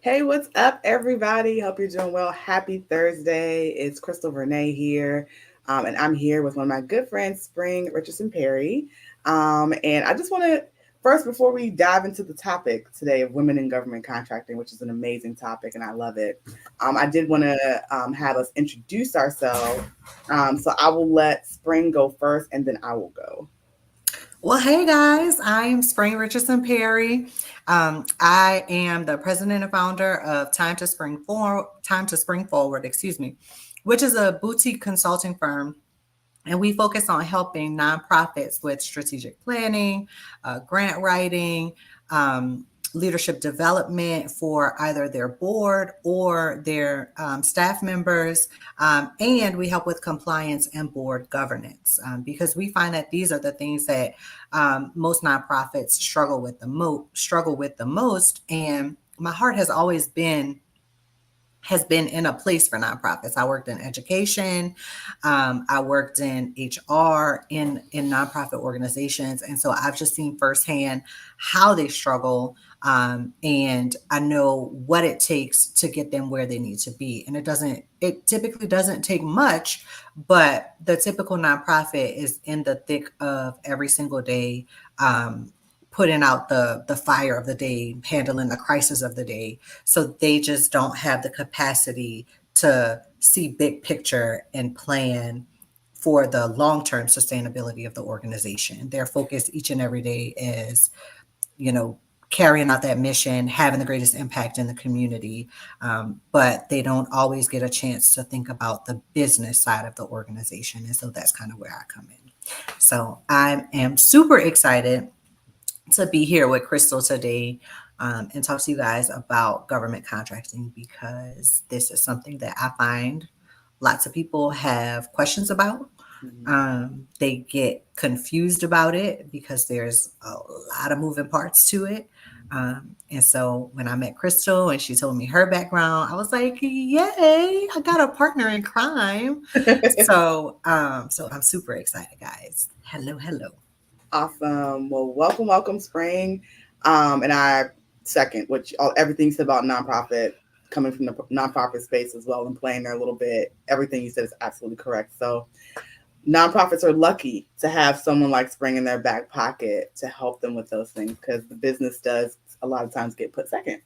Hey, what's up, everybody? Hope you're doing well. Happy Thursday. It's Crystal Vernay here, and I'm here with one of my good friends, Spring Richardson Perry. And I just want to first, before we dive into the topic today of women in government contracting, which is an amazing topic, and I love it. I did want to have us introduce ourselves. So I will let Spring go first, and then I will go. Well, hey guys, I am Spring Richardson Perry. I am the president and founder of Time to Spring Forward, which is a boutique consulting firm, and we focus on helping nonprofits with strategic planning, grant writing, um, leadership development for either their board or their staff members. And we help with compliance and board governance because we find that these are the things that most nonprofits struggle with the most. And my heart has been in a place for nonprofits. I worked in education, I worked in HR, in nonprofit organizations, and so I've just seen firsthand how they struggle, and I know what it takes to get them where they need to be. And it typically doesn't take much, but the typical nonprofit is in the thick of every single day. Putting out the fire of the day, handling the crisis of the day, so they just don't have the capacity to see big picture and plan for the long-term sustainability of the organization. Their focus each and every day is, you know, carrying out that mission, having the greatest impact in the community, but they don't always get a chance to think about the business side of the organization. And so that's kind of where I come in. So I am super excited to be here with Crystal today, and talk to you guys about government contracting, because this is something that I find lots of people have questions about. Mhm. They get confused about it because there's a lot of moving parts to it. And so when I met Crystal and she told me her background, I was like, yay, I got a partner in crime. So I'm super excited, guys. Hello, hello. Awesome. Well, welcome, Spring. And I second everything you said about nonprofit, coming from the nonprofit space as well and playing there a little bit. Everything you said is absolutely correct. So nonprofits are lucky to have someone like Spring in their back pocket to help them with those things, because the business does a lot of times get put second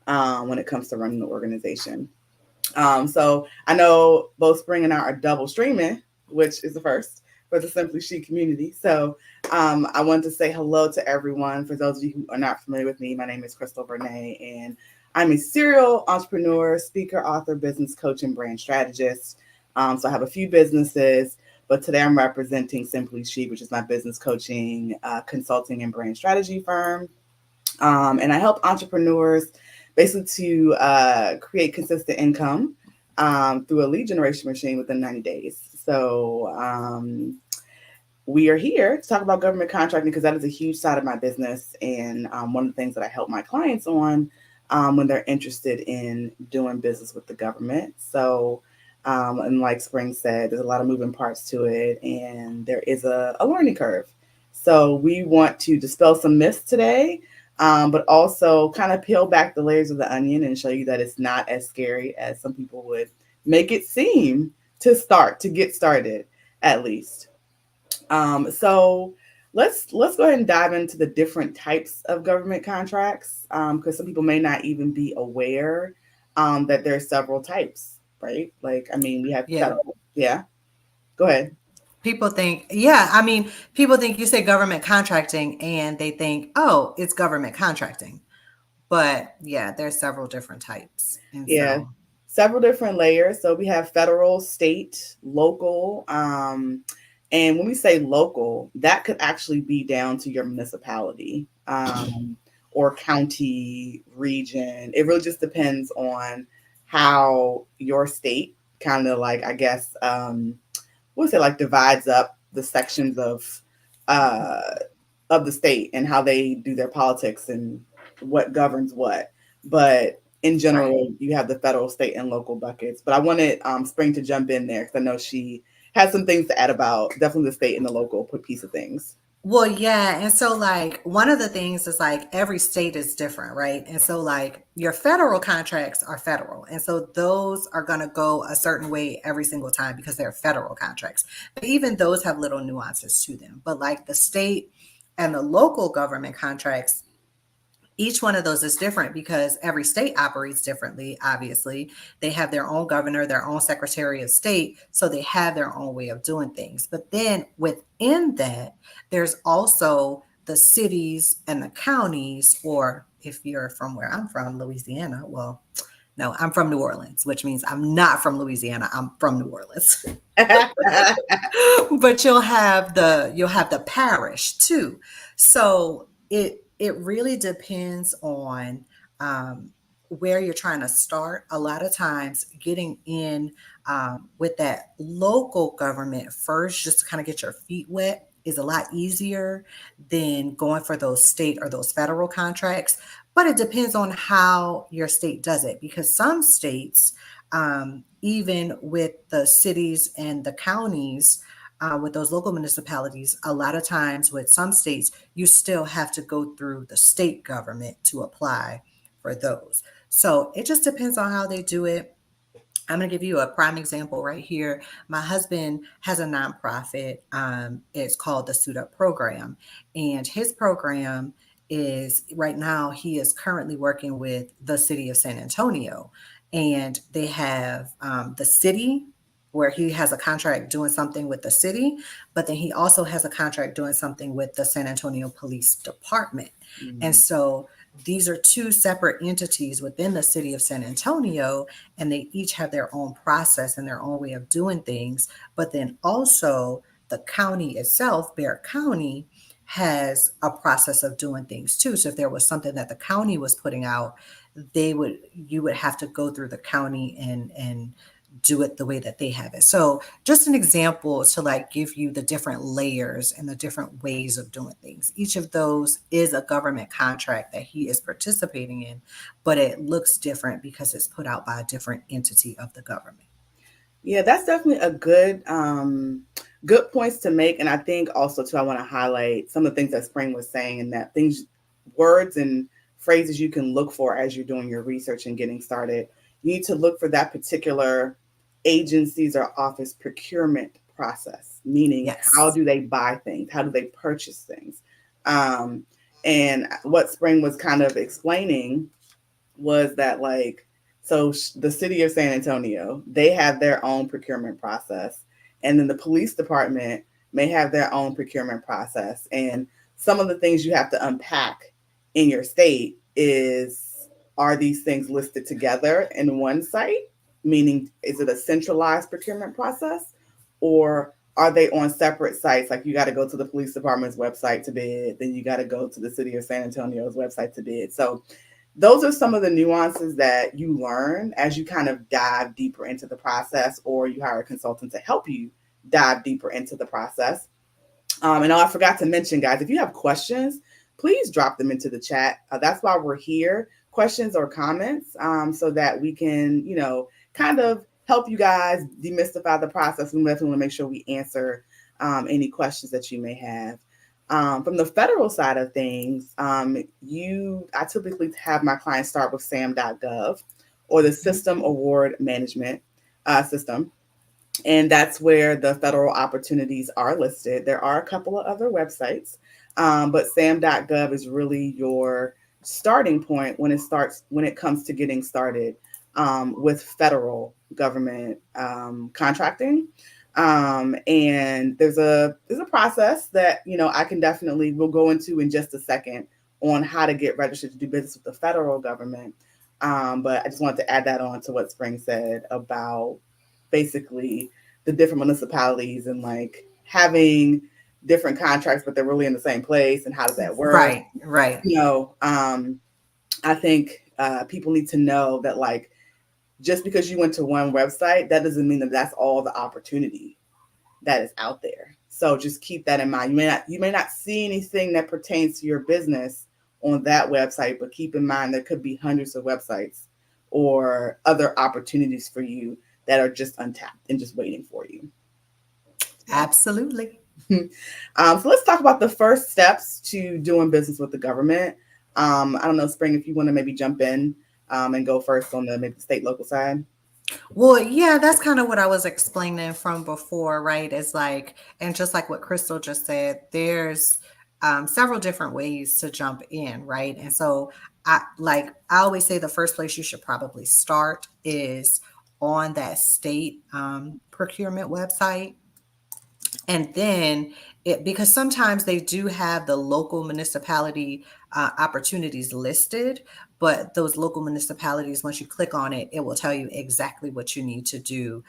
when it comes to running the organization. So I know both Spring and I are double streaming, which is the first for the Simply She community. So I wanted to say hello to everyone. For those of you who are not familiar with me, my name is Crystal Vernay, and I'm a serial entrepreneur, speaker, author, business coach, and brand strategist. So I have a few businesses, but today I'm representing Simply She, which is my business coaching, consulting, and brand strategy firm. And I help entrepreneurs basically to create consistent income through a lead generation machine within 90 days. So we are here to talk about government contracting, because that is a huge side of my business, and one of the things that I help my clients on when they're interested in doing business with the government. So, and like Spring said, there's a lot of moving parts to it, and there is a learning curve. So we want to dispel some myths today, but also kind of peel back the layers of the onion and show you that it's not as scary as some people would make it seem to get started, at least. So let's go ahead and dive into the different types of government contracts, because some people may not even be aware that there's several types, right? Like, I mean, we have Yeah. federal. Yeah, go ahead. People think you say government contracting and they think, oh, it's government contracting. But yeah, there's several different types. And Yeah, so, several different layers. So we have federal, state, local. And when we say local, that could actually be down to your municipality, or county, region. It really just depends on how your state kind of, like, I guess, what's it like, divides up the sections uh, of the state and how they do their politics and what governs what. But in right. general, you have the federal, state, and local buckets. But I wanted Spring to jump in there because I know she has some things to add about definitely the state and the local piece of things. Well, yeah. And so, like, one of the things is like every state is different, right? And so, like, your federal contracts are federal. And so, those are going to go a certain way every single time because they're federal contracts. But even those have little nuances to them. But, like, the state and the local government contracts, each one of those is different because every state operates differently. Obviously, they have their own governor, their own secretary of state, so they have their own way of doing things. But then within that, there's also the cities and the counties, or if you're from where I'm from, Louisiana, well, no, I'm from New Orleans, which means I'm not from Louisiana, I'm from New Orleans. But you'll have the parish too. So it really depends on where you're trying to start. A lot of times, getting in with that local government first, just to kind of get your feet wet, is a lot easier than going for those state or those federal contracts. But it depends on how your state does it, because some states, even with the cities and the counties, with those local municipalities, a lot of times with some states, you still have to go through the state government to apply for those. So it just depends on how they do it. I'm going to give you a prime example right here. My husband has a nonprofit. It's called the Suit Up Program. And his program is right now, he is currently working with the city of San Antonio. And they have the city where he has a contract doing something with the city, but then he also has a contract doing something with the San Antonio Police Department. And Mm. so these are two separate entities within the city of San Antonio, and they each have their own process and their own way of doing things. But then also, the county itself, Bexar County, has a process of doing things too. So if there was something that the county was putting out, you would have to go through the county and do it the way that they have it. So just an example to like give you the different layers and the different ways of doing things. Each of those is a government contract that he is participating in, but it looks different because it's put out by a different entity of the government. Yeah, that's definitely a good points to make. And I think also too, I want to highlight some of the things that Spring was saying, and that things, words and phrases you can look for as you're doing your research and getting started. You need to look for that particular agencies or office procurement process, meaning how Yes. do they buy things? How do they purchase things? Um, and what Spring was kind of explaining was that, like, so the city of San Antonio, they have their own procurement process, and then the police department may have their own procurement process. And some of the things you have to unpack in your state is, are these things listed together in one site, meaning is it a centralized procurement process, or are they on separate sites? Like, you got to go to the police department's website to bid, then you got to go to the city of San Antonio's website to bid. So those are some of the nuances that you learn as you kind of dive deeper into the process, or you hire a consultant to help you dive deeper into the process. And I forgot to mention, guys, if you have questions, please drop them into the chat. That's why we're here, questions or comments, so that we can, kind of help you guys demystify the process. We definitely want to make sure we answer any questions that you may have. From the federal side of things, I typically have my clients start with SAM.gov, or the System Award Management System. And that's where the federal opportunities are listed. There are a couple of other websites, but SAM.gov is really your starting point when it comes to getting started with federal government contracting. And there's a process that I can definitely we'll go into in just a second on how to get registered to do business with the federal government. But I just wanted to add that on to what Spring said about basically the different municipalities and like having different contracts, but they're really in the same place. And how does that work? Right, right. I think people need to know that, like, just because you went to one website, that doesn't mean that that's all the opportunity that is out there. So just keep that in mind. You may not see anything that pertains to your business on that website, but keep in mind there could be hundreds of websites or other opportunities for you that are just untapped and just waiting for you. Yeah. Absolutely. So let's talk about the first steps to doing business with the government. I don't know, Spring, if you want to maybe jump in and go first on the maybe the state local side. Well, yeah, that's kind of what I was explaining from before, right? It's like, and just like what Crystal just said, there's several different ways to jump in, right? And so, I always say the first place you should probably start is on that state procurement website. And then because sometimes they do have the local municipality opportunities listed, but those local municipalities, once you click on it, it will tell you exactly what you need to do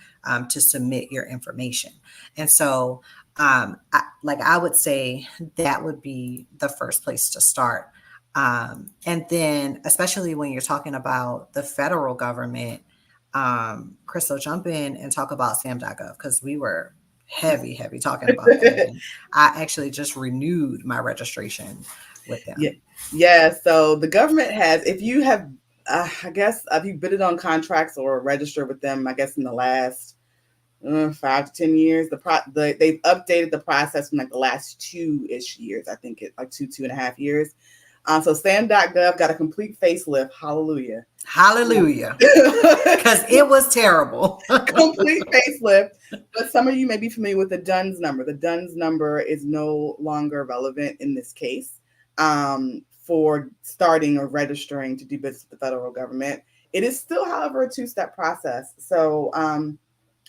to submit your information. And so, I would say that would be the first place to start. And then, especially when you're talking about the federal government, Crystal, jump in and talk about SAM.gov because we were heavy talking about that. And I actually just renewed my registration with Yeah, them. yeah. So the government has, if you have, I guess, if you bidded on contracts or registered with them, I guess in the last 5 to 10 years, they've updated the process from like the last 2-ish years. I think it like 2.5 years. So SAM.gov got a complete facelift. Hallelujah. Hallelujah. Because it was terrible. Complete facelift. But some of you may be familiar with the DUNS number. The DUNS number is no longer relevant in this case for starting or registering to do business with the federal government. It is still, however, a two-step process. So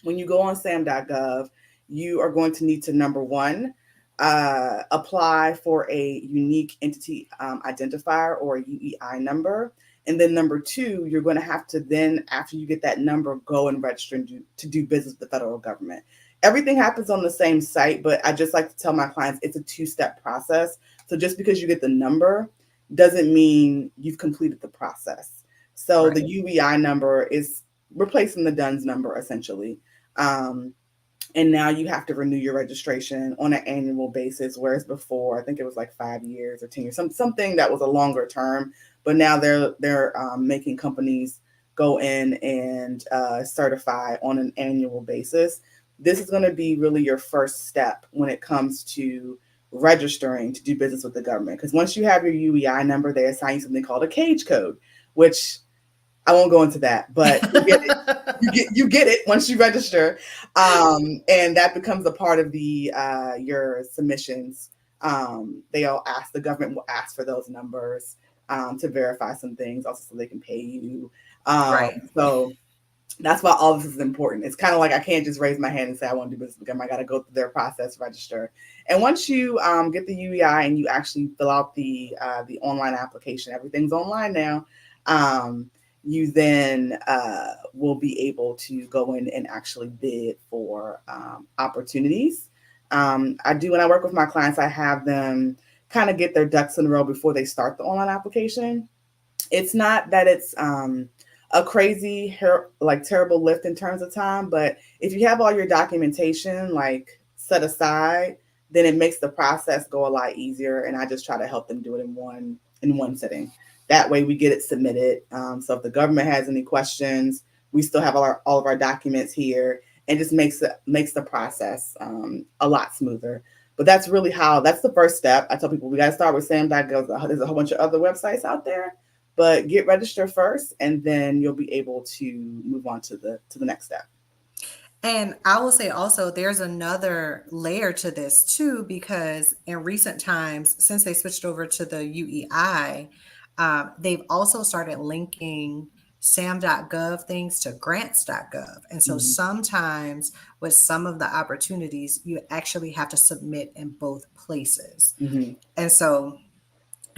when you go on SAM.gov, you are going to need to, number one, apply for a unique entity identifier or a UEI number. And then number two, you're going to have to then, after you get that number, go and register to do business with the federal government. Everything happens on the same site, but I just like to tell my clients it's a two-step process. So just because you get the number doesn't mean you've completed the process. So Right. the UEI number is replacing the DUNS number essentially. And now you have to renew your registration on an annual basis, whereas before I think it was like 5 years or 10 years, something that was a longer term. But now they're making companies go in and certify on an annual basis. This is going to be really your first step when it comes to registering to do business with the government. Because once you have your UEI number, they assign you something called a CAGE code, which I won't go into that, but you get it. You get it once you register, and that becomes a part of the your submissions. The government will ask for those numbers to verify some things, also so they can pay you. Right. So that's why all this is important. It's kind of like I can't just raise my hand and say I want to do business with them. I got to go through their process, register, and once you get the UEI and you actually fill out the online application, everything's online now. You then will be able to go in and actually bid for opportunities. When I work with my clients, I have them kind of get their ducks in a row before they start the online application. It's not that it's a crazy, like terrible lift in terms of time, but if you have all your documentation like set aside, then it makes the process go a lot easier. And I just try to help them do it in one sitting. That way we get it submitted. So if the government has any questions, we still have all of our documents here, and just makes the process a lot smoother. But that's the first step. I tell people we got to start with SAM.gov. There's a whole bunch of other websites out there, but get registered first, and then you'll be able to move on to the next step. And I will say also, there's another layer to this too, because in recent times, since they switched over to the UEI, they've also started linking SAM.gov things to grants.gov. And so Mhm. sometimes with some of the opportunities, you actually have to submit in both places. Mhm. And so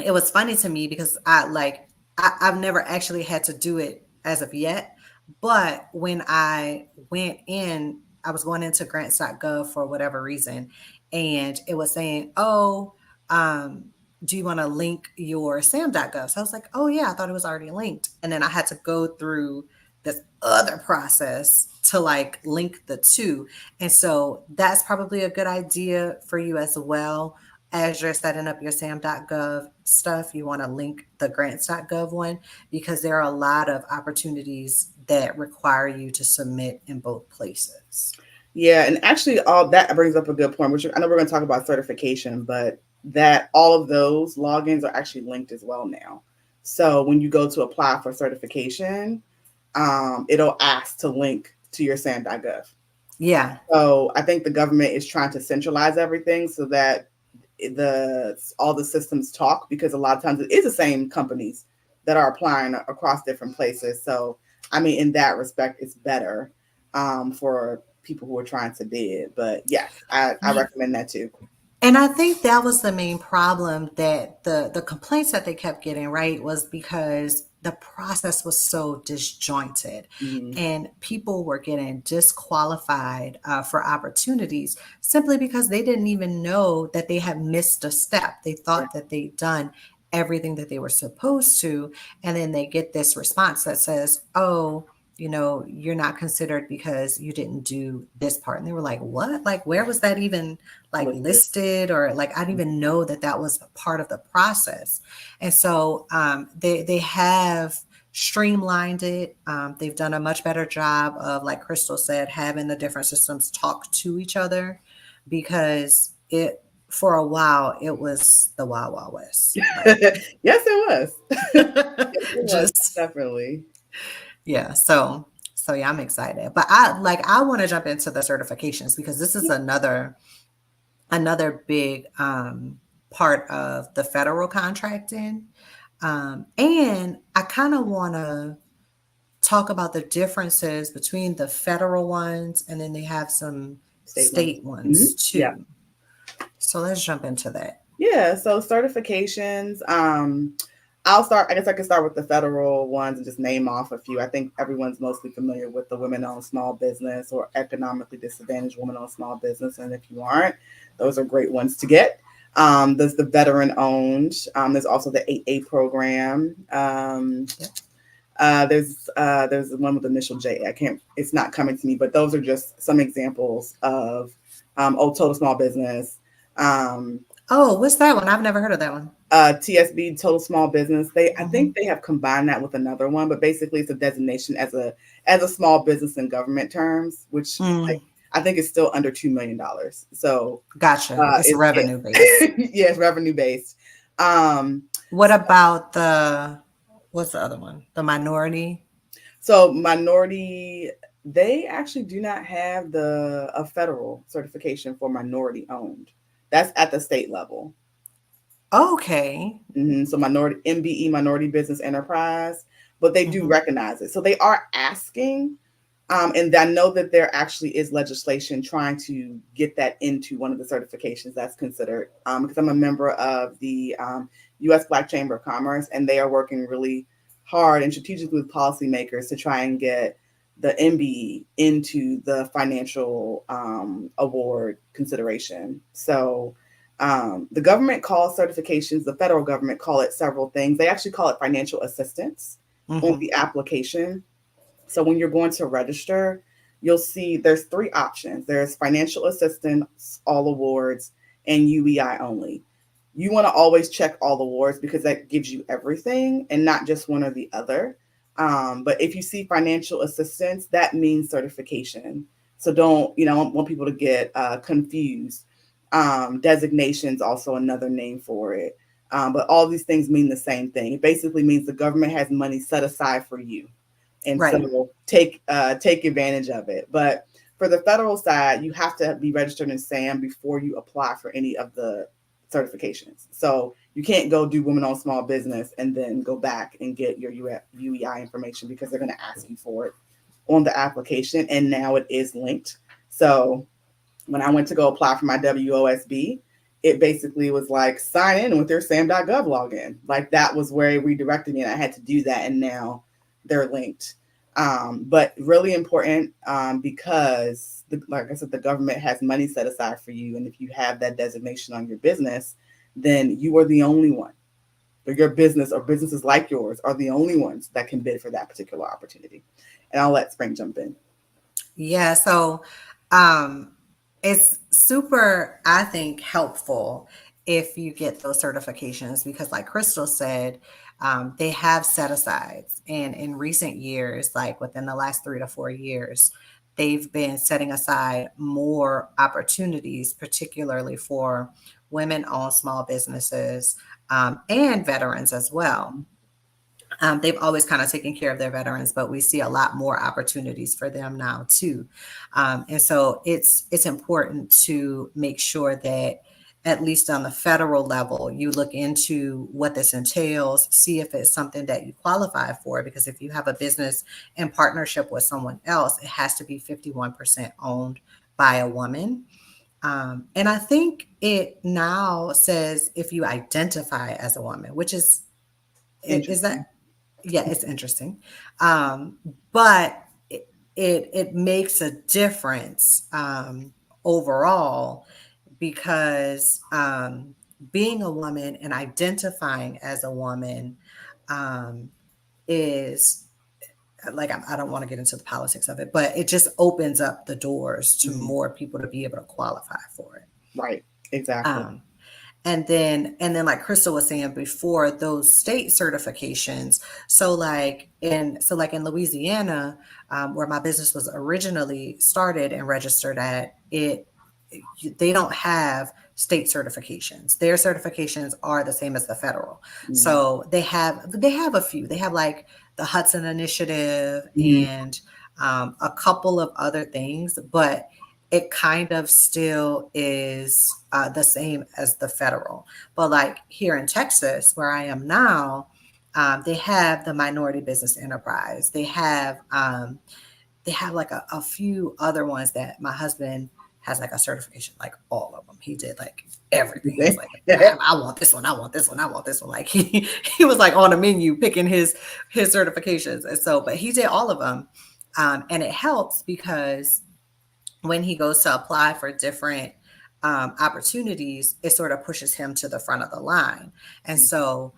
it was funny to me because I've never actually had to do it as of yet. But when I went in, I was going into grants.gov for whatever reason, and it was saying, "Oh, do you want to link your sam.gov?" So I was like, "Oh yeah, I thought it was already linked." And then I had to go through this other process to like link the two. And so that's probably a good idea for you as well. As you're setting up your sam.gov stuff, you want to link the grants.gov one because there are a lot of opportunities that require you to submit in both places. Yeah, and actually, all that brings up a good point, which I know we're going to talk about certification, but that all of those logins are actually linked as well now. So when you go to apply for certification, it'll ask to link to your SAM.gov. Yeah. So I think the government is trying to centralize everything so that all the systems talk, because a lot of times it is the same companies that are applying across different places. So I mean, in that respect, it's better for people who are trying to bid. But yes, I recommend that too. And I think that was the main problem, that the complaints that they kept getting, right, was because the process was so disjointed Hmm. and people were getting disqualified for opportunities simply because they didn't even know that they had missed a step. They Right. thought that they'd done everything that they were supposed to. And then they get this response that says, oh, you're not considered because you didn't do this part. And they were like, what? Like, where was that even like Listed. listed? Or like, I didn't even know that that was a part of the process. And so they have streamlined it. They've done a much better job of, like Crystal said, having the different systems talk to each other, because it for a while it was the Wild Wild West. Like, Yes, it was. Yes, it was just definitely. yeah. So yeah, I'm excited. But I want to jump into the certifications, because this is another big part of the federal contracting. And I kind of want to talk about the differences between the federal ones, and then they have some State ones. state Hmm. ones Yeah. too. So let's jump into that. Yeah, so certifications. I'll start. I guess I can start with the federal ones and just name off a few. I think everyone's mostly familiar with the women-owned small business or economically disadvantaged women-owned small business, and if you aren't, those are great ones to get. There's the veteran-owned. There's also the 8A program. Yep. There's the one with the initial J. I can't. It's not coming to me, but those are just some examples of total small business. Um, Oh, what's that one? I've never heard of that one. TSB, total small business. I Hmm. think they have combined that with another one, but basically it's a designation as a small business in government terms, which like Mm, I think is still under $2 million. So gotcha. It's it's revenue based. yeah, it's revenue based. Um, What about what's the other one? The minority? so minority, they actually do not have a federal certification for minority owned. That's at the state level. Okay. So minority MBE, minority business enterprise, but they do Hmm. recognize it. So they are asking, and I know that there actually is legislation trying to get that into one of the certifications that's considered. Because I'm a member of the U.S. Black Chamber of Commerce, and they are working really hard and strategically with policymakers to try and get the MBE into the financial award consideration. So the government calls certifications, the federal government call it several things. They actually call it financial assistance on Hmm. the application. So when you're going to register, you'll see there's three options. There's financial assistance, all awards, and UEI only. You want to always check all awards because that gives you everything and not just one or the other. But if you see financial assistance, that means certification. So don't, I don't want people to get confused. Designations also another name for it. But all these things mean the same thing. It basically means the government has money set aside for you, and Right. so take advantage of it. But for the federal side, you have to be registered in SAM before you apply for any of the certifications. So you can't go do women on small business and then go back and get your UEI information because they're going to ask you for it on the application. And now it is linked. So when I went to go apply for my WOSB, it basically was like sign in with your SAM.gov login. Like that was where it redirected me, and I had to do that. And now they're linked. But really important because, like I said, the government has money set aside for you, and if you have that designation on your business, then you are the only one. Or your business or businesses like yours are the only ones that can bid for that particular opportunity. And I'll let Spring jump in. Yeah. So um, it's super, I think, helpful if you get those certifications, because, like Crystal said, they have set asides. And in recent years, like within the last 3 to 4 years, they've been setting aside more opportunities, particularly for women-owned small businesses and veterans as well. They've always kind of taken care of their veterans, but we see a lot more opportunities for them now too. And so it's important to make sure that at least on the federal level, you look into what this entails, see if it's something that you qualify for, because if you have a business in partnership with someone else, it has to be 51% owned by a woman. And I think it now says if you identify as a woman, which is that, yeah, it's interesting. But it makes a difference overall, because being a woman and identifying as a woman is like, I don't want to get into the politics of it, but it just opens up the doors to more people to be able to qualify for it. Right. Exactly. And then like Crystal was saying before, those state certifications. So like in Louisiana, where my business was originally started and registered at, they don't have state certifications. Their certifications are the same as the federal. So they have a few. They have like the Hudson Initiative and a couple of other things, but it kind of still is the same as the federal. But like here in Texas, where I am now, they have the Minority Business Enterprise. They have like a few other ones that my husband has like a certification, like all of them. He did like everything. He's like, I want this one, I want this one, I want this one. Like he was like on a menu picking his certifications. And so, but he did all of them. And it helps because when he goes to apply for different opportunities, it sort of pushes him to the front of the line. And so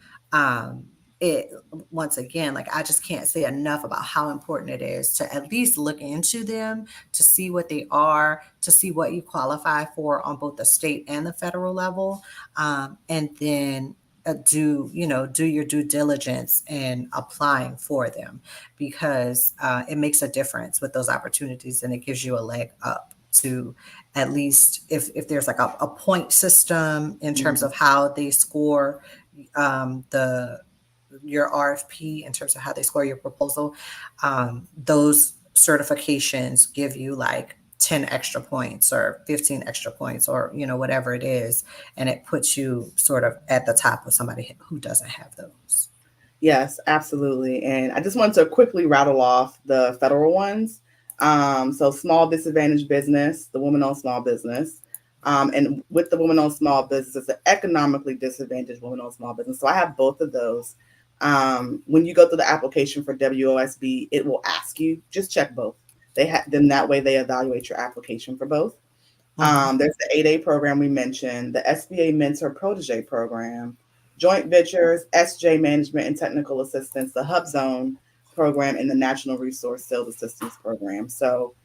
it, once again, like I just can't say enough about how important it is to at least look into them, to see what they are, to see what you qualify for on both the state and the federal level, and then do your due diligence in applying for them, because it makes a difference with those opportunities, and it gives you a leg up to at least if there's like a point system in terms of how they score your RFP, in terms of how they score your proposal. Those certifications give you like 10 extra points or 15 extra points, or whatever it is, and it puts you sort of at the top of somebody who doesn't have those. Yes, absolutely. And I just wanted to quickly rattle off the federal ones. So small disadvantaged business, the woman-owned small business, and with the woman-owned small business, it's an economically disadvantaged woman-owned small business. So I have both of those. When you go through the application for WOSB, it will ask you, just check both. Then that way they evaluate your application for both. There's the 8A program we mentioned, the SBA Mentor Protege program, joint ventures, SJ Management and Technical Assistance, the Hub Zone program, and the National Resource Sales Assistance program. So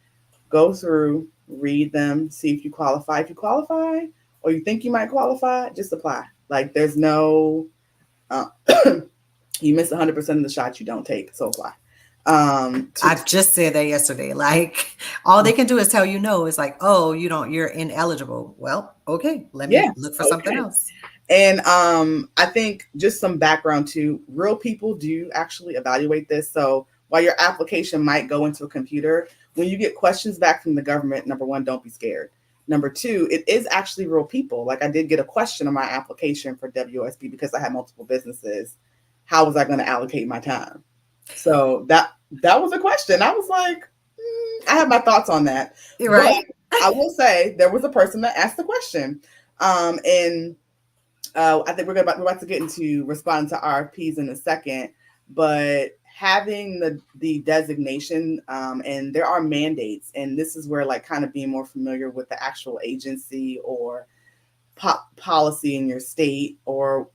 go through, read them, see if you qualify. If you qualify or you think you might qualify, just apply. Like there's no, you miss 100% of the shots you don't take, so apply. I just said that yesterday. Like all they can do is tell you no. It's like, oh, you're ineligible. Well, okay, let me look for something else. And I think just some background too, real people do actually evaluate this. So while your application might go into a computer, when you get questions back from the government, number one, don't be scared. Number two, it is actually real people. Like I did get a question on my application for WSB because I had multiple businesses. How was I going to allocate my time? So that was a question. I was like, I have my thoughts on that. Right. But I will say there was a person that asked the question. And I think we're about to get into responding to RFPs in a second, but having the designation, and there are mandates, and this is where like kind of being more familiar with the actual agency or policy in your state or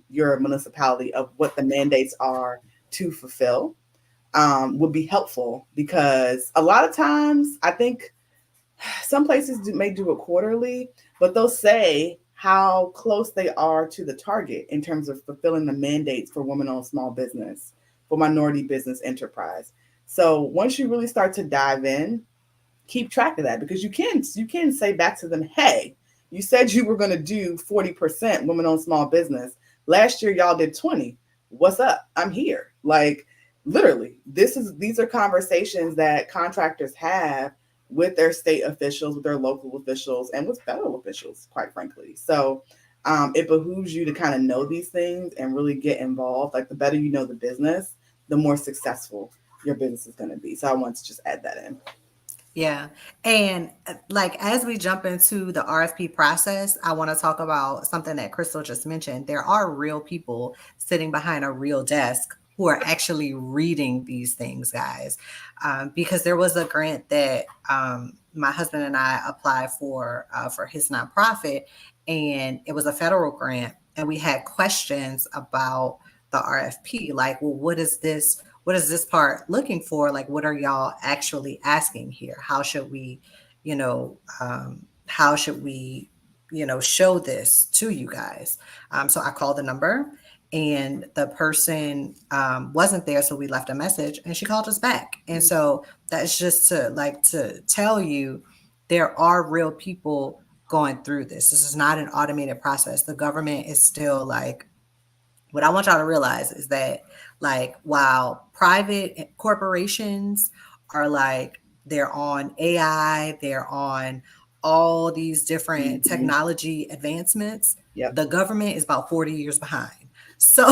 your municipality of what the mandates are to fulfill would be helpful, because a lot of times I think some places may do it quarterly, but they'll say how close they are to the target in terms of fulfilling the mandates for women-owned small business, for minority business enterprise. So once you really start to dive in, keep track of that, because you can say back to them, hey, you said you were going to do 40% women owned small business. Last year y'all did 20. What's up? I'm here. Like, literally, these are conversations that contractors have with their state officials, with their local officials, and with federal officials, quite frankly. So it behooves you to kind of know these things and really get involved. Like, the better you know the business, the more successful your business is going to be. So I want to just add that in. Yeah. And like as we jump into the RFP process, I want to talk about something that Crystal just mentioned. There are real people sitting behind a real desk who are actually reading these things, guys. Because there was a grant that my husband and I applied for his nonprofit, and it was a federal grant, and we had questions about the RFP, like, well, what is this? What is this part looking for? Like, what are y'all actually asking here? How should we, you know, how should we, show this to you guys? So I called the number, and the person wasn't there. So we left a message, and she called us back. And so that's just to tell you, there are real people going through this. This is not an automated process. The government is still like, what I want y'all to realize is that, like, while private corporations are like, they're on AI, they're on all these different technology advancements, Yep. the government is about 40 years behind. So,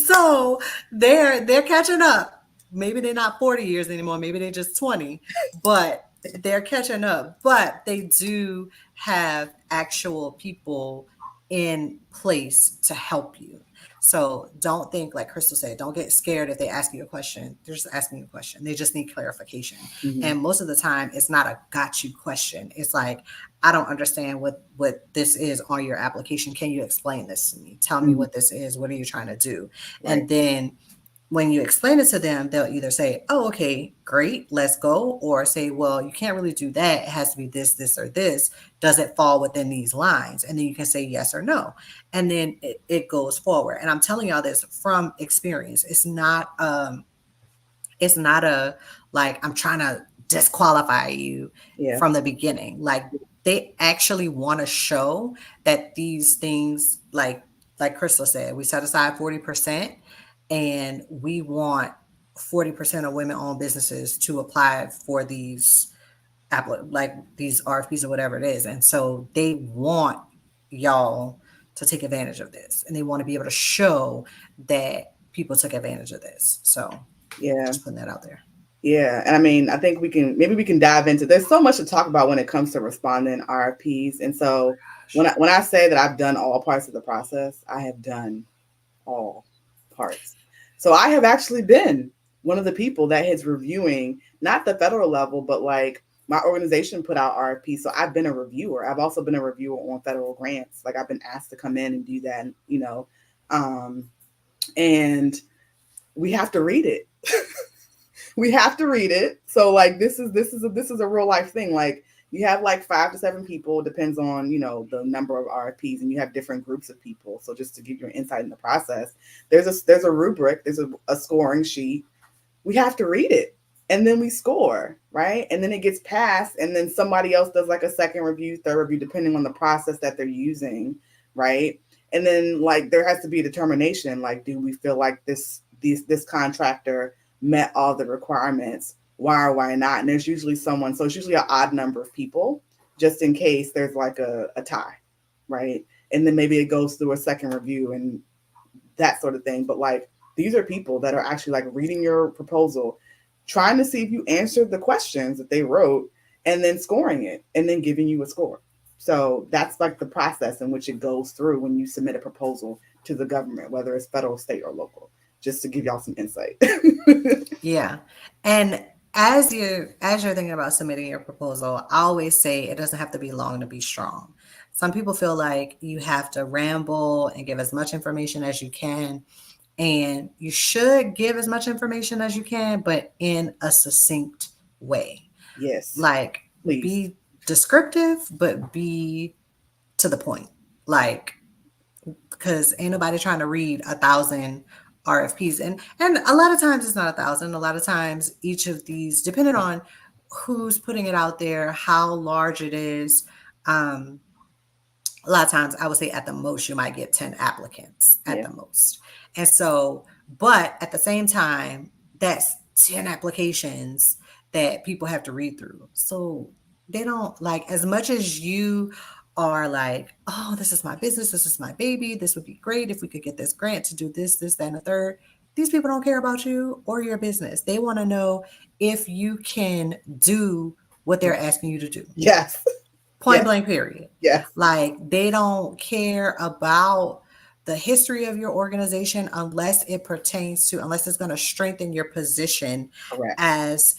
so they're catching up. Maybe they're not 40 years anymore. Maybe they're just 20, but they're catching up. But they do have actual people in place to help you. So don't think, like Crystal said, don't get scared if they ask you a question. They're just asking you a question. They just need clarification. And most of the time, it's not a got you question. It's like, I don't understand what this is on your application. Can you explain this to me? Tell me what this is. What are you trying to do? Right. And then when you explain it to them, they'll either say, oh, okay, great, let's go. Or say, well, you can't really do that. It has to be this, this, or this. Does it fall within these lines? And then you can say yes or no. And then it goes forward. And I'm telling y'all this from experience. It's not a, like, I'm trying to disqualify you from the beginning. Like, they actually want to show that these things, like Crystal said, we set aside 40%. And we want 40% of women-owned businesses to apply for these RFPs or whatever it is. And so they want y'all to take advantage of this, and they want to be able to show that people took advantage of this. So just putting that out there. Yeah. And I mean, I think we can dive into, there's so much to talk about when it comes to responding RFPs. And so when I say that I've done all parts of the process, I have done all parts. So I have actually been one of the people that is reviewing, not the federal level, but like my organization put out RFPs. So I've been a reviewer. I've also been a reviewer on federal grants. Like, I've been asked to come in and do that, and we have to read it. We have to read it. So like, this is a real life thing. Like, you have like 5 to 7 people, depends on, the number of RFPs, and you have different groups of people. So just to give you an insight in the process, there's a rubric, there's a scoring sheet. We have to read it, and then we score, right? And then it gets passed, and then somebody else does like a second review, third review, depending on the process that they're using, right? And then like, there has to be a determination, like, do we feel like this contractor met all the requirements? Why or why not? And there's usually someone, so it's usually an odd number of people, just in case there's like a tie, right? And then maybe it goes through a second review and that sort of thing. But like, these are people that are actually like reading your proposal, trying to see if you answered the questions that they wrote, and then scoring it, and then giving you a score. So that's like the process in which it goes through when you submit a proposal to the government, whether it's federal, state, or local, just to give y'all some insight. Yeah. And as you're thinking about submitting your proposal, I always say it doesn't have to be long to be strong. Some people feel like you have to ramble and give as much information as you can. And you should give as much information as you can, but in a succinct way. Yes. Like, please be descriptive, but be to the point. Like, because ain't nobody trying to read 1,000 RFPs. And a lot of times it's not 1,000. A lot of times each of these, depending on who's putting it out there, how large it is, a lot of times I would say at the most you might get 10 applicants at the most. And so, but at the same time, that's 10 applications that people have to read through. So they don't like, as much as you are like, oh, this is my business, this is my baby, this would be great if we could get this grant to do this, this, that, and the third. These people don't care about you or your business. They want to know if you can do what they're asking you to do. Yes. Point blank, period. Yes. Like they don't care about the history of your organization unless it's going to strengthen your position Correct. as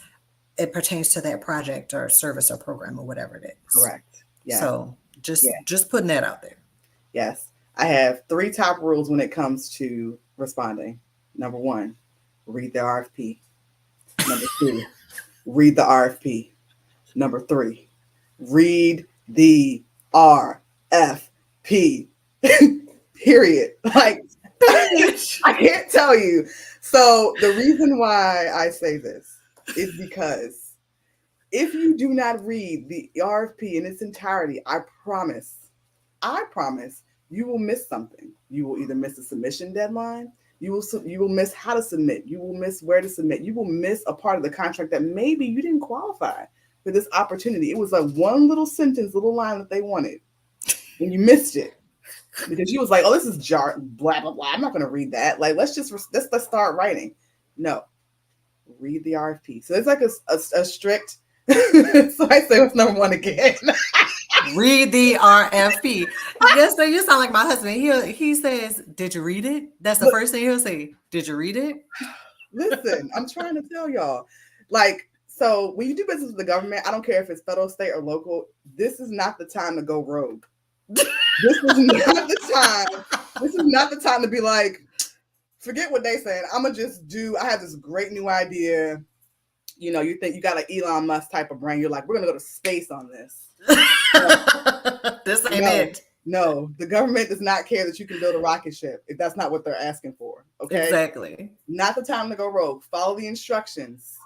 it pertains to that project or service or program or whatever it is. Correct. Yeah. So just putting that out there. Yes. I have 3 top rules when it comes to responding. Number 1, read the RFP. Number 2, read the RFP. Number 3, read the RFP. Period. Like, I can't tell you. So the reason why I say this is because if you do not read the RFP in its entirety, I promise, you will miss something. You will either miss a submission deadline. You will miss how to submit. You will miss where to submit. You will miss a part of the contract that maybe you didn't qualify for this opportunity. It was like one little sentence, little line that they wanted, and you missed it because you was like, "Oh, this is blah blah blah. I'm not going to read that. Like, let's start writing." No, read the RFP. So it's like a strict. So I say what's number 1 again. Read the RFP. Yes, so you sound like my husband. He says, "Did you read it?" That's the first thing he'll say. Did you read it? Listen, I'm trying to tell y'all. Like, so when you do business with the government, I don't care if it's federal, state, or local, this is not the time to go rogue. This is not the time. This is not the time to be like, forget what they saying. I'm gonna just I have this great new idea. You know, you think you got an Elon Musk type of brain. You're like, we're gonna go to space on this. This ain't it. No, the government does not care that you can build a rocket ship if that's not what they're asking for. Okay. Exactly. Not the time to go rogue. Follow the instructions.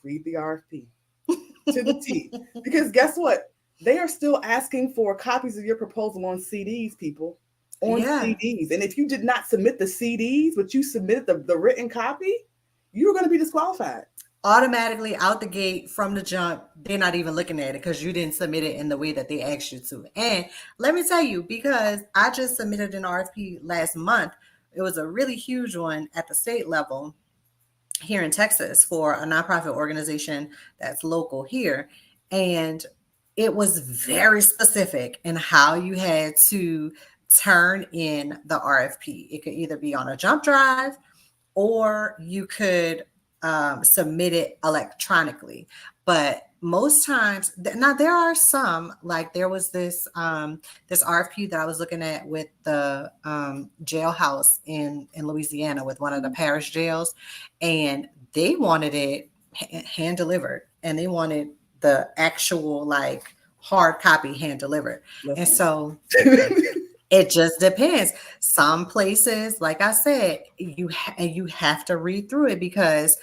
Read the RFP to the T. Because guess what? They are still asking for copies of your proposal on CDs, people. On CDs. And if you did not submit the CDs, but you submitted the written copy, you were going to be disqualified. Automatically out the gate from the jump, they're not even looking at it because you didn't submit it in the way that they asked you to. And let me tell you, because I just submitted an RFP last month, it was a really huge one at the state level here in Texas for a nonprofit organization that's local here. And it was very specific in how you had to turn in the RFP. It could either be on a jump drive or you could submit it electronically. But most times, now there are some, like there was this RFP that I was looking at with the jailhouse in Louisiana with one of the parish jails, and they wanted it hand delivered, and they wanted the actual like hard copy hand delivered. And so it just depends. Some places, like I said, you have to read through it because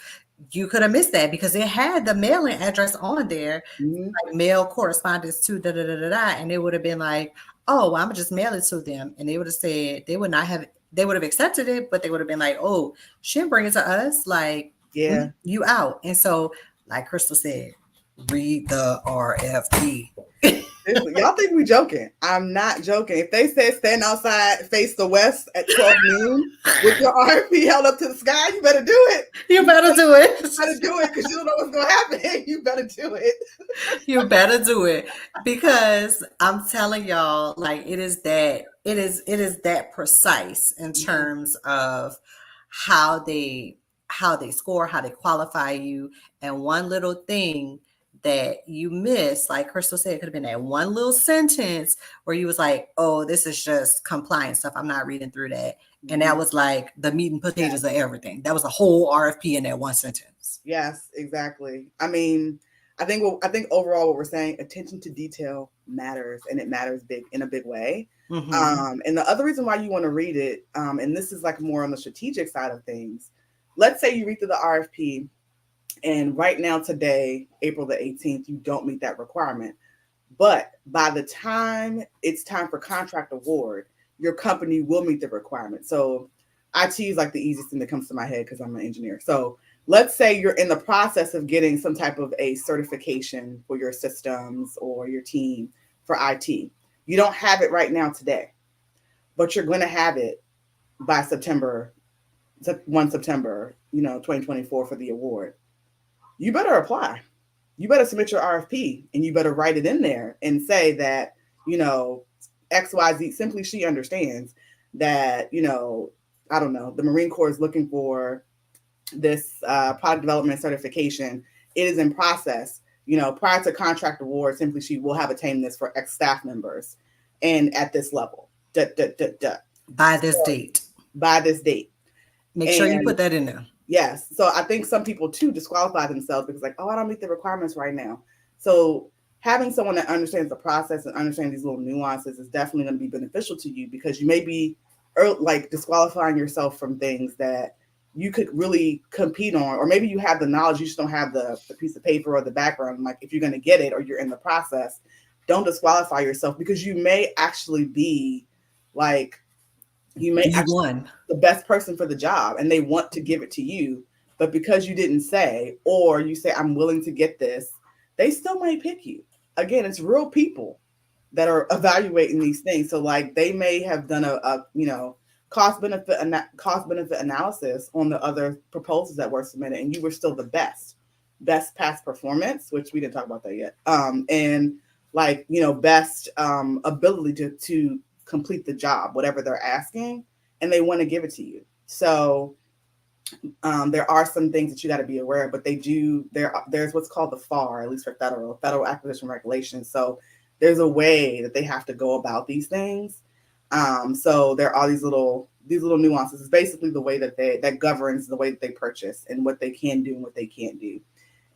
you could have missed that because it had the mailing address on there, like mail correspondence to and it would have been like, oh, well, I'm gonna just mail it to them, and they would have said they would have accepted it, but they would have been like, oh, she didn't bring it to us, like, yeah, you out. And so, like Crystal said, read the RFP. Y'all think we joking? I'm not joking. If they said stand outside, face the west at 12 noon with your RFP held up to the sky, you better do it. You better do it. You better do it because you don't know what's going to happen. You better do it. You better do it because I'm telling y'all, like it is that precise in terms of how they score, how they qualify you, and one little thing that you miss, like Crystal said, it could have been that one little sentence where you was like, oh, this is just compliance stuff, I'm not reading through that. And that was like the meat and potatoes of everything. That was a whole RFP in that one sentence. Yes, exactly. I mean, I think overall what we're saying, attention to detail matters, and it matters big in a big way. Mm-hmm. And the other reason why you want to read it, and this is like more on the strategic side of things. Let's say you read through the RFP, and right now, today, April the 18th, you don't meet that requirement. But by the time it's time for contract award, your company will meet the requirement. So IT is like the easiest thing that comes to my head because I'm an engineer. So let's say you're in the process of getting some type of a certification for your systems or your team for IT. You don't have it right now today, but you're going to have it by September, 1 September, 2024 for the award. You better apply. You better submit your RFP, and you better write it in there and say that, XYZ, simply she understands that, I don't know, the Marine Corps is looking for this product development certification. It is in process. Prior to contract award, simply she will have attained this for X staff members and at this level. By this date. By this date. Make sure you put that in there. Yes. So I think some people too disqualify themselves because I don't meet the requirements right now. So having someone that understands the process and understands these little nuances is definitely going to be beneficial to you, because you may be like disqualifying yourself from things that you could really compete on, or maybe you have the knowledge, you just don't have the piece of paper or the background. Like if you're going to get it or you're in the process, don't disqualify yourself, because you may actually be like, you may actually be the best person for the job and they want to give it to you, but because you didn't say, or you say, I'm willing to get this, they still might pick you. Again, it's real people that are evaluating these things. So like they may have done a cost benefit analysis on the other proposals that were submitted, and you were still the best past performance, which we didn't talk about that yet. And like, best ability to complete the job, whatever they're asking, and they want to give it to you. So there are some things that you got to be aware of, but there's what's called the FAR, at least for federal acquisition regulations. So there's a way that they have to go about these things. So there are these little nuances. It's basically the way that governs the way that they purchase and what they can do and what they can't do.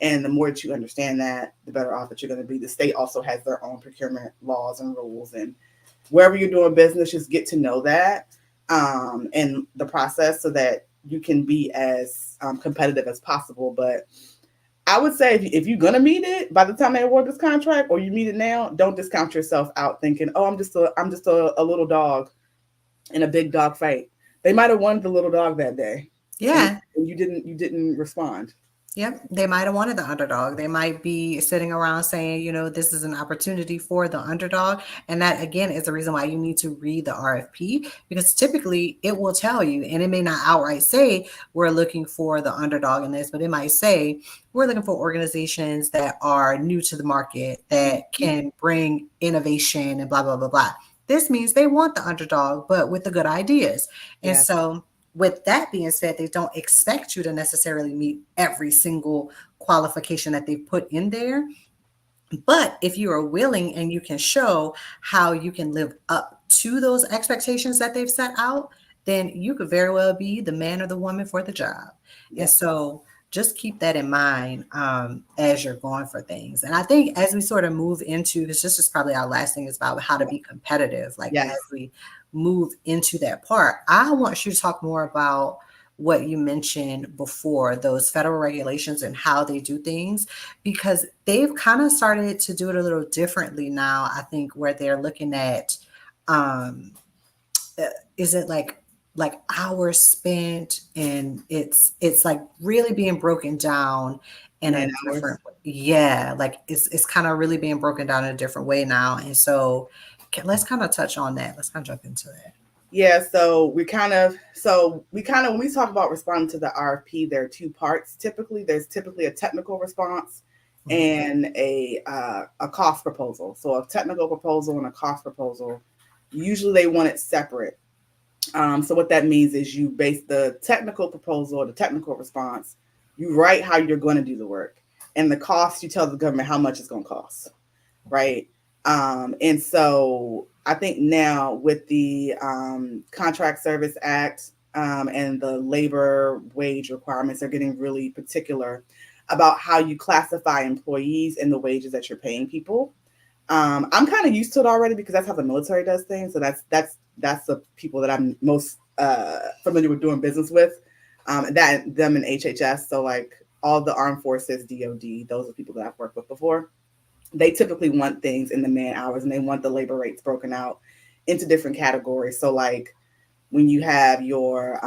And the more that you understand that, the better off that you're going to be. The state also has their own procurement laws and rules, and wherever you're doing business, just get to know that and the process so that you can be as competitive as possible. But I would say if you're going to meet it by the time they award this contract, or you meet it now, don't discount yourself out thinking, oh, I'm just a little dog in a big dog fight. They might have won the little dog that day. Yeah. And you didn't respond. Yep. They might have wanted the underdog. They might be sitting around saying, this is an opportunity for the underdog. And that, again, is the reason why you need to read the RFP, because typically it will tell you, and it may not outright say we're looking for the underdog in this, but it might say we're looking for organizations that are new to the market, that can bring innovation and blah, blah, blah, blah. This means they want the underdog, but with the good ideas. And so with that being said, they don't expect you to necessarily meet every single qualification that they put in there. But if you are willing and you can show how you can live up to those expectations that they've set out, then you could very well be the man or the woman for the job. And so just keep that in mind as you're going for things. And I think as we sort of move into, because this is probably our last thing, is about how to be competitive. Like as we move into that part, I want you to talk more about what you mentioned before, those federal regulations and how they do things, because they've kind of started to do it a little differently now. I think where they're looking at, is it like hours spent, and it's like really being broken down in a different way. Like it's kind of really being broken down in a different way now. And so let's kind of touch on that. Let's kind of jump into that. Yeah, so we kind of when we talk about responding to the RFP, there are two parts. There's typically a technical response and a cost proposal. So a technical proposal and a cost proposal, usually they want it separate. So what that means is you base the technical proposal or the technical response, you write how you're going to do the work, and the cost, you tell the government how much it's going to cost, right? And so I think now with the Contract Service Act and the labor wage requirements, they're getting really particular about how you classify employees and the wages that you're paying people. I'm kind of used to it already because that's how the military does things. So that's the people that I'm most familiar with doing business with. That them in HHS. So like all the armed forces, DoD, those are people that I've worked with before. They typically want things in the man hours, and they want the labor rates broken out into different categories. So like when you have your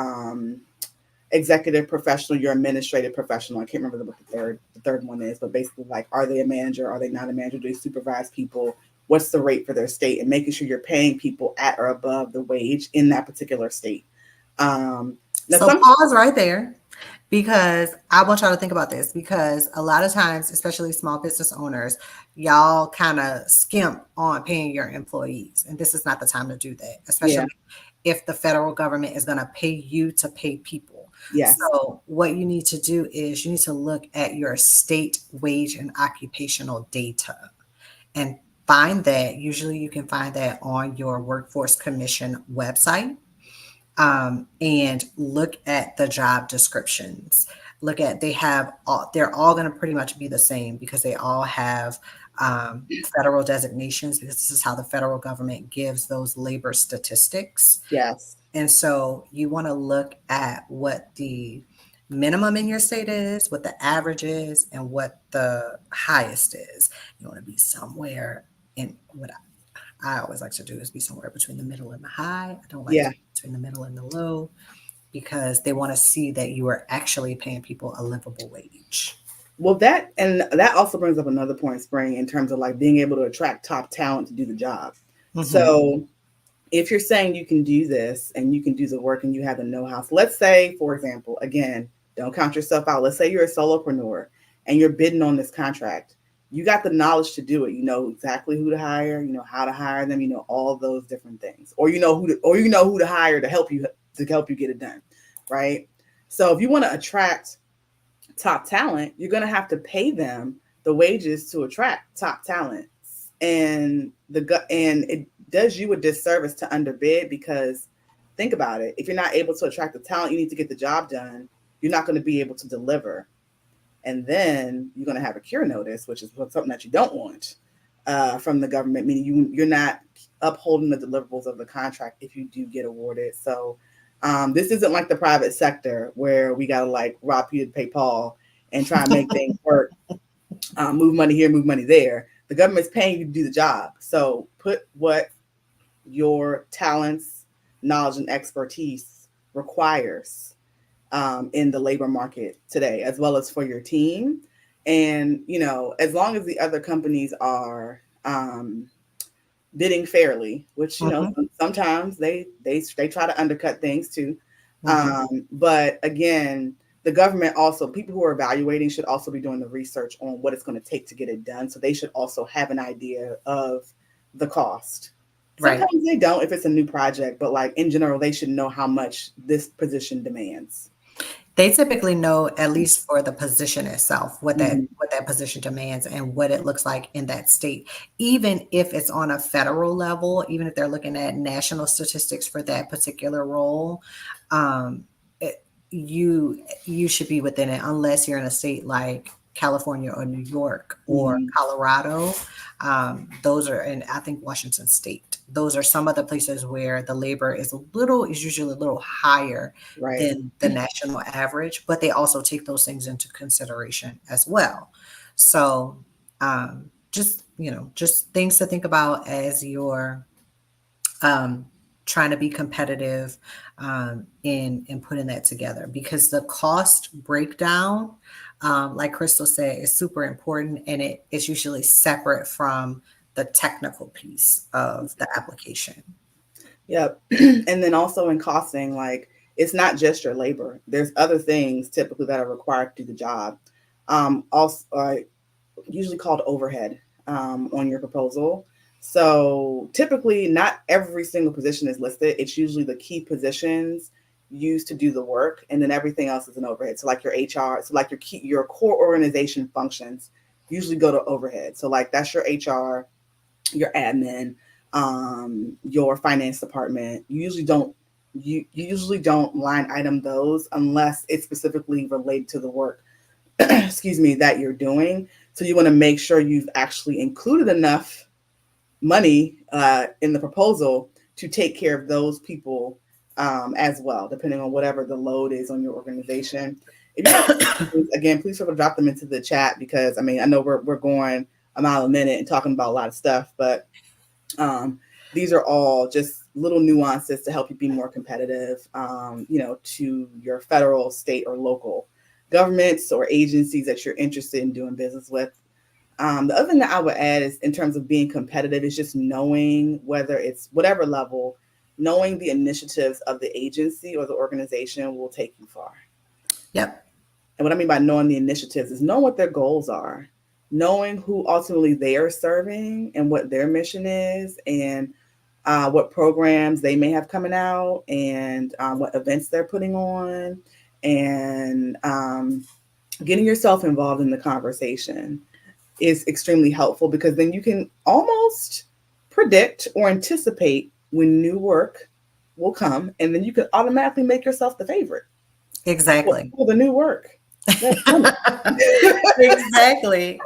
executive professional, your administrative professional. I can't remember what the third one is, but basically like, are they a manager? Are they not a manager? Do they supervise people? What's the rate for their state? And making sure you're paying people at or above the wage in that particular state. So pause right there, because I want y'all to think about this, because a lot of times, especially small business owners, y'all kind of skimp on paying your employees. And this is not the time to do that, especially if the federal government is going to pay you to pay people. Yes. So what you need to do is you need to look at your state wage and occupational data and find that. Usually you can find that on your Workforce Commission website. And look at the job descriptions. Look at, they're all going to pretty much be the same, because they all have federal designations, because this is how the federal government gives those labor statistics. Yes. And so you want to look at what the minimum in your state is, what the average is, and what the highest is. You want to be somewhere in what I always like to do is be somewhere between the middle and the high. I don't like to be between the middle and the low, because they want to see that you are actually paying people a livable wage. Well, that also brings up another point, Spring, in terms of like being able to attract top talent to do the job. Mm-hmm. So if you're saying you can do this and you can do the work and you have the know-how, so let's say, for example, again, don't count yourself out. Let's say you're a solopreneur and you're bidding on this contract. You got the knowledge to do it. You know exactly who to hire. You know how to hire them. You know all those different things, or you know who to hire to help you get it done, right? So if you want to attract top talent, you're going to have to pay them the wages to attract top talent, and it does you a disservice to underbid, because think about it. If you're not able to attract the talent you need to get the job done, you're not going to be able to deliver. And then you're going to have a cure notice, which is something that you don't want from the government, meaning you're not upholding the deliverables of the contract if you do get awarded. So this isn't like the private sector where we got to like rob Peter to pay Paul and try and make things work, move money here, move money there. The government's paying you to do the job. So put what your talents, knowledge, and expertise requires in the labor market today, as well as for your team. And, you know, as long as the other companies are bidding fairly, which, you know, sometimes they try to undercut things too. But again, the government also, people who are evaluating should also be doing the research on what it's going to take to get it done. So they should also have an idea of the cost. Sometimes they don't if it's a new project, but like in general, they should know how much this position demands. They typically know, at least for the position itself, what that position demands and what it looks like in that state. Even if it's on a federal level, even if they're looking at national statistics for that particular role, you should be within it, unless you're in a state like California or New York or Colorado. Those are, and I think Washington State. Those are some of the places where the labor is usually a little higher than the national average, but they also take those things into consideration as well. So just things to think about as you're trying to be competitive in putting that together, because the cost breakdown, like Crystal said, is super important, and it's usually separate from the technical piece of the application. Yep. And then also in costing, like it's not just your labor. There's other things typically that are required to do the job. Also, usually called overhead on your proposal. So typically not every single position is listed. It's usually the key positions used to do the work, and then everything else is an overhead. So like your HR, so like your core organization functions usually go to overhead. So like that's your HR, your admin, your finance department. You usually don't line item those unless it's specifically related to the work that you're doing. So you want to make sure you've actually included enough money in the proposal to take care of those people as well, depending on whatever the load is on your organization. If you have questions, again, please feel free to drop them into the chat, because I mean, I know we're going a mile a minute and talking about a lot of stuff, but these are all just little nuances to help you be more competitive, to your federal, state, or local governments or agencies that you're interested in doing business with. The other thing that I would add is, in terms of being competitive, is just knowing, whether it's whatever level, knowing the initiatives of the agency or the organization will take you far. Yep. And what I mean by knowing the initiatives is knowing what their goals are, knowing who ultimately they are serving and what their mission is, and what programs they may have coming out, and what events they're putting on, and getting yourself involved in the conversation is extremely helpful, because then you can almost predict or anticipate when new work will come, and then you can automatically make yourself the favorite. Exactly. For the new work. Exactly.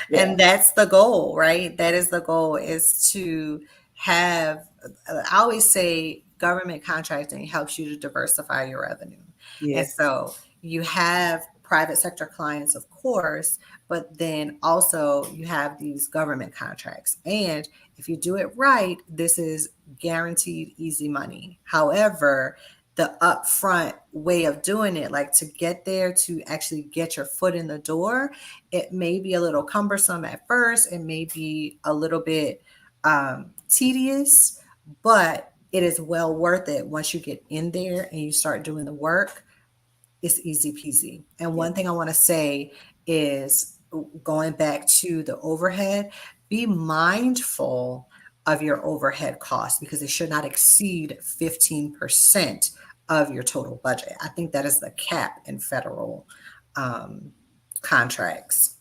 Yeah. And that's the goal, right? That is the goal, is to have, I always say government contracting helps you to diversify your revenue. And Yes. so you have private sector clients, of course, but then also you have these government contracts. And if you do it right, this is guaranteed easy money. However, the upfront way of doing it, like to get there, to actually get your foot in the door, it may be a little cumbersome at first. It may be a little bit tedious, but it is well worth it. Once you get in there and you start doing the work, it's easy peasy. And one thing I want to say is, going back to the overhead, be mindful of your overhead costs, because they should not exceed 15% of your total budget. I think that is the cap in federal contracts.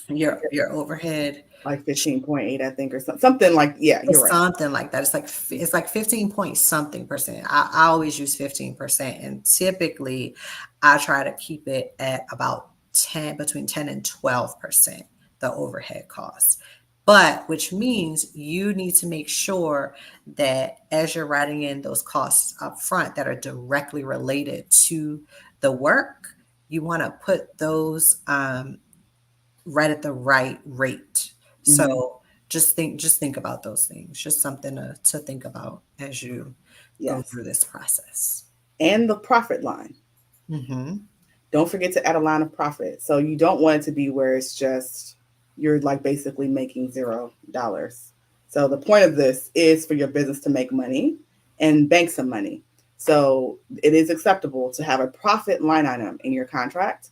Your overhead, Like 15.8, I think, or something like, yeah, you're right. something like that. It's like 15 point something percent. I always use 15%, and typically I try to keep it at about between 10 and 12%, the overhead costs. But which means you need to make sure that as you're writing in those costs up front that are directly related to the work, you want to put those right at the right rate. So just think about those things. Just something to think about as you go through this process. And the profit line. Don't forget to add a line of profit. So you don't want it to be where it's just, you're like basically making $0. So the point of this is for your business to make money and bank some money. So it is acceptable to have a profit line item in your contract.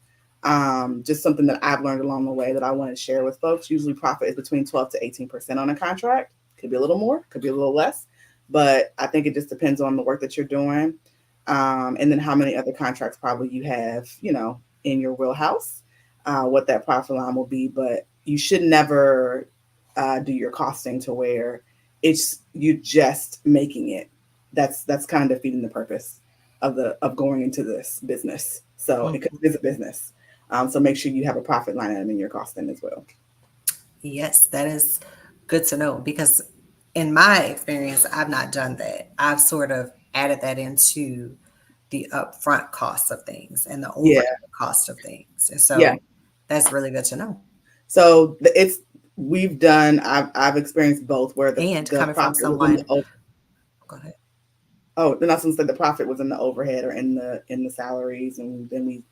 Just something that I've learned along the way that I want to share with folks. Usually profit is between 12 to 18% on a contract. Could be a little more, could be a little less, but I think it just depends on the work that you're doing. And then how many other contracts probably you have, in your wheelhouse, what that profit line will be. But you should never do your costing to where it's you just making it. That's kind of defeating the purpose of going into this business. So it is a business. So make sure you have a profit line item in your costing as well. Yes, that is good to know, because in my experience, I've not done that. I've sort of added that into the upfront costs of things and the overhead cost of things. And so that's really good to know. So I've experienced both, where the coming from someone. Go ahead. Oh, then I was going to say the profit was in the overhead or in the salaries, and then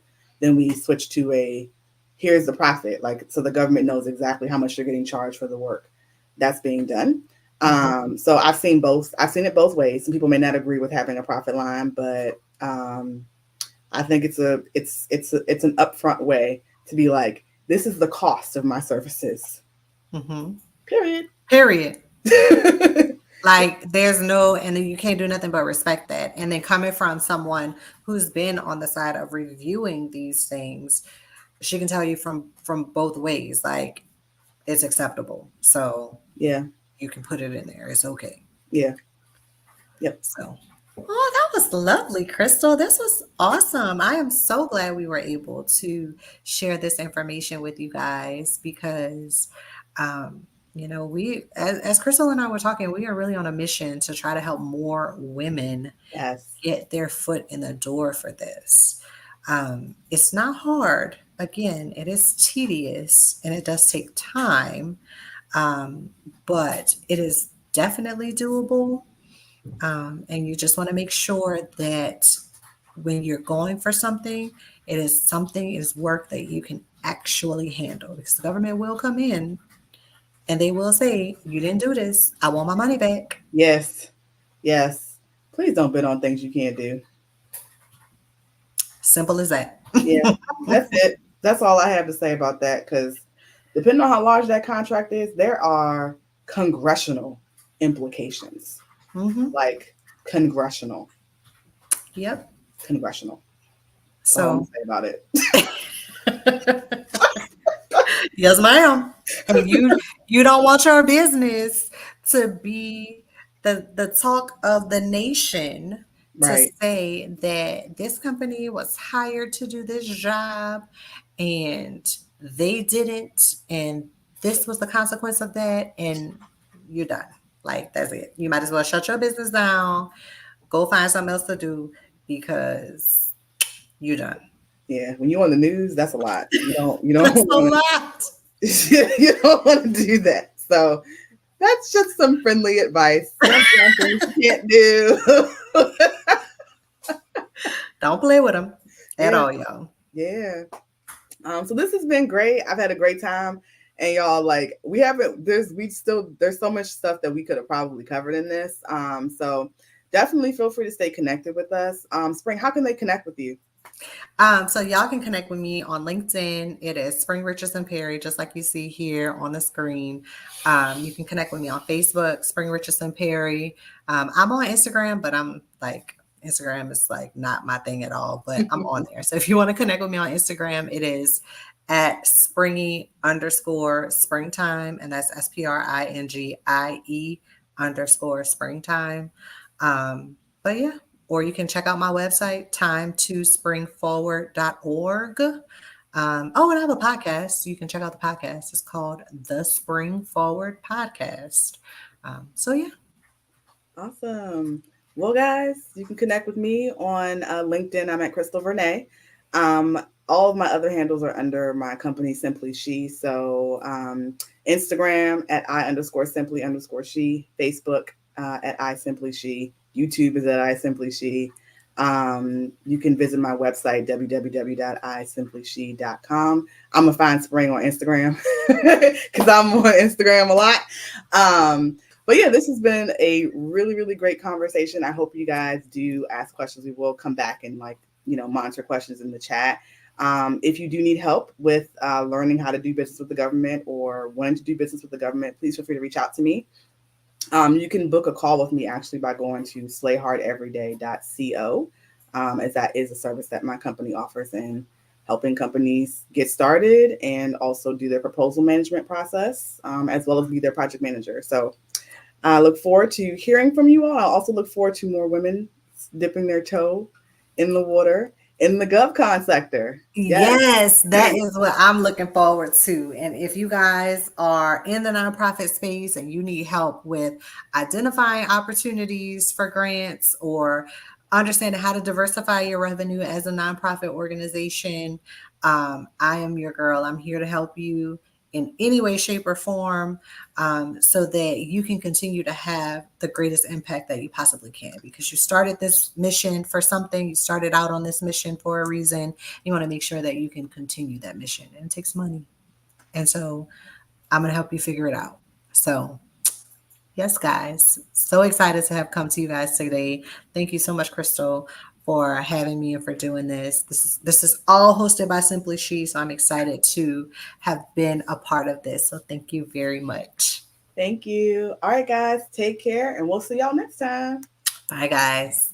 we switched to here's the profit, like, so the government knows exactly how much you're getting charged for the work that's being done. So I've seen it both ways. Some people may not agree with having a profit line, but I think it's an upfront way to be like, this is the cost of my services. Period. Like, there's no, and then you can't do nothing but respect that. And then coming from someone who's been on the side of reviewing these things, she can tell you from both ways, like, it's acceptable. So you can put it in there. It's okay. Yep. So, that was lovely, Crystal. This was awesome. I am so glad we were able to share this information with you guys, because we, as Crystal and I were talking, we are really on a mission to try to help more women Yes. get their foot in the door for this. It's not hard. Again, it is tedious and it does take time, um, but it is definitely doable. And you just want to make sure that when you're going for something, it is work that you can actually handle, because the government will come in and they will say, "You didn't do this. I want my money back." Yes. Yes. Please don't bid on things you can't do. Simple as that. Yeah. That's it. That's all I have to say about that. Because depending on how large that contract is, there are congressional implications. Hmm. Like congressional. Yep. Congressional. That's all I'm So, gonna say about it. yes, ma'am. And you don't want your business to be the talk of the nation, to Right. say that this company was hired to do this job and they didn't, and this was the consequence of that, and you're done. Like, that's it. You might as well shut your business down, go find something else to do, because you're done. Yeah. When you're on the news, that's a lot. You don't That's a want lot. to you don't want to do that. So that's just some friendly advice. Don't do things you can't do. Don't play with them at Yeah. all, y'all. Yeah. So this has been great. I've had a great time. And y'all, like, there's so much stuff that we could have probably covered in this. So definitely feel free to stay connected with us. Spring, how can they connect with you? So y'all can connect with me on LinkedIn. It is Spring Richardson Perry, just like you see here on the screen. You can connect with me on Facebook, Spring Richardson Perry. I'm on Instagram, but I'm like, Instagram is like not my thing at all, but I'm on there. So if you want to connect with me on Instagram, it is at springy_springtime, and that's SPRINGIE _springtime. But yeah, or you can check out my website, time2springforward.org. Oh, and I have a podcast. You can check out the podcast. It's called The Spring Forward Podcast. So yeah. Awesome. Well, guys, you can connect with me on LinkedIn. I'm at Crystal Vernay. All of my other handles are under my company, Simply She. So Instagram at I_simply_she, Facebook at I Simply She, YouTube is at I Simply She. You can visit my website, www.isimplyShe.com. I'm going to find Spring on Instagram because I'm on Instagram a lot. But yeah, this has been a really, really great conversation. I hope you guys do ask questions. We will come back and monitor questions in the chat. If you do need help with learning how to do business with the government or wanting to do business with the government, please feel free to reach out to me. You can book a call with me actually by going to slayhardeveryday.co, as that is a service that my company offers in helping companies get started and also do their proposal management process, as well as be their project manager. So I look forward to hearing from you all. I also look forward to more women dipping their toe in the water in the GovCon sector. Yes, that is what I'm looking forward to. And if you guys are in the nonprofit space and you need help with identifying opportunities for grants or understanding how to diversify your revenue as a nonprofit organization, I am your girl. I'm here to help you in any way, shape, or form, so that you can continue to have the greatest impact that you possibly can. Because you started this mission for something, you started out on this mission for a reason. You want to make sure that you can continue that mission, and it takes money. And so I'm going to help you figure it out. So yes, guys, so excited to have come to you guys today. Thank you so much, Crystal, for having me and for doing this. This is all hosted by Simply She, so I'm excited to have been a part of this. So thank you very much. Thank you. All right, guys, take care, and we'll see y'all next time. Bye, guys.